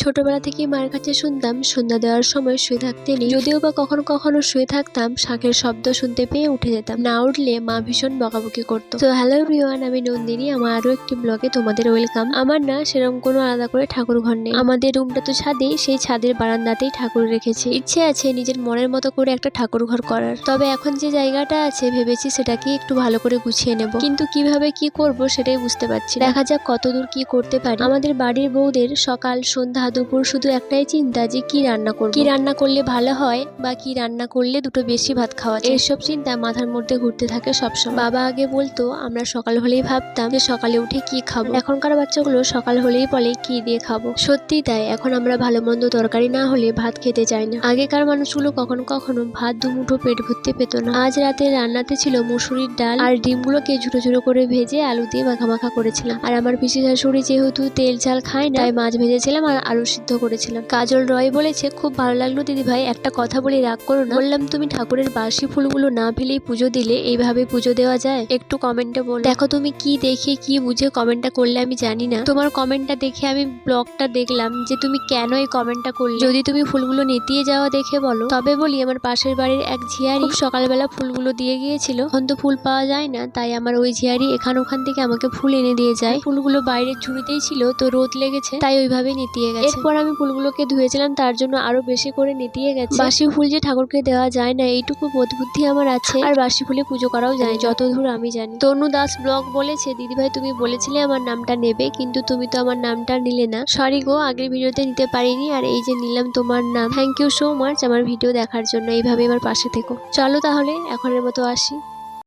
ছোটবেলা থেকেই মায়ের কাছে শুনতাম সন্ধ্যা দেওয়ার সময় শুয়ে থাকতে নেই। যদিও বা কখনো কখনো শুয়ে থাকতাম, শাঁখের শব্দ শুনতে পেয়ে উঠে যেতাম। না উঠলে মা ভীষণ বকাবকি করতো। তো হ্যালো এভরিওয়ান, আমি নন্দিনী। আমার আরো একটি ব্লগে তোমাদের ওয়েলকাম। আমার না সেরকম কোনো আলাদা করে ঠাকুর ঘর নেই। আমাদের রুমটা তো ছাদেই, সেই ছাদের বারান্দাতেই ঠাকুর রেখেছি। ইচ্ছে আছে নিজের মনের মতো করে একটা ঠাকুর ঘর করার। তবে এখন যে জায়গাটা আছে ভেবেছি সেটাকে একটু ভালো করে গুছিয়ে নেব, কিন্তু কিভাবে কি করব সেটাই বুঝতে পারছি না। দেখা যাক কতদূর কি করতে পারি। আমাদের বাড়ির বউদের সকাল সন্ধ্যা দুপুর শুধু একটাই চিন্তা যে কি রান্না করব, কি রান্না করলে ভালো হয়, বা কি রান্না করলে দুটো বেশি ভাত খাওয়া যায়। এইসব চিন্তা মাথার মধ্যে ঘুরতে থাকে সবসময়। বাবা আগে বলতো, আমরা সকাল হলেই ভাবতাম যে সকালে উঠে কি খাবো। এখনকার বাচ্চাগুলো সকাল হলেই বলে কি দিয়ে খাবো। সত্যি তাই, এখন আমরা ভালো মন্দ তরকারি না হলে ভাত খেতে চাই না। আগেকার মানুষগুলো কখনো কখনো ভাত দুমুঠো পেট ভর্তি পেত না। আজ রাতে রান্নাতে ছিল মুসুরির ডাল আর ডিমগুলোকে ঝুড়ো ঝুড়ো করে ভেজে আলু দিয়ে মাখা মাখা করেছিলাম। আর আমার পিসি শাশুড়ি যেহেতু তেল ঝাল খায় না, তাই মাছ ভেজেছিলাম আর আলু সিদ্ধ করেছিলাম। কাজল রয় বলেছে, খুব ভালো লাগলো দিদি ভাই, একটা কথা বলে রাগ করো না। বললাম, তুমি ঠাকুরের বাসি ফুলগুলো না ফেলেই পুজো দিলে, এইভাবে পুজো দেওয়া যায়? একটু কমেন্টে বলো। দেখো তুমি কি দেখে কি বুঝে কমেন্টটা করলে আমি জানি না। তোমার কমেন্টটা দেখে আমি ব্লগটা দেখলাম যে তুমি কেন এই কমেন্টটা করলে। যদি তুমি ফুলগুলো নেতিয়ে যাওয়া দেখে বলো, তবে বলি আমার পাশের বাড়ির এক ঝিয়ারি সকালবেলা ফুলগুলো দিয়ে গিয়েছিল। এখন তো ফুল পাওয়া যায় না, তাই আমার ওই ঝিয়ারি ওখান থেকে আমাকে ফুল এনে দিয়ে যায়। ফুলগুলো বাইরের ঝুড়িতেই ছিল, তো রোদ লেগেছে তাই ওইভাবে নেতিয়ে গেছে। এরপর আমি ফুলগুলোকে ধুয়েছিলাম, তার জন্য আরো বেশি করে নেতিয়ে গেছে। বাসি ফুল যে ঠাকুরকে দেওয়া যায় না, এইটুকু বোধ বুদ্ধি আমার আছে। আর বাসি ফুলে পুজো করাও যায় যতদূর আমি জানি। তনু দাস ব্লগ বলেছে, দিদি ভাই তুমি বলেছিলে আমার নামটা নেবে, কিন্তু তুমি তো আমার নামটা নিলে না। সরি গো, আগের ভিডিওতে নিতে পারিনি, আর এই যে নিলাম তোমার নাম। থ্যাংক ইউ সো মাচ আমার ভিডিও দেখার জন্য। এইভাবে আমার পাশে থেকো। চলো তাহলে এখনের মতো আসি।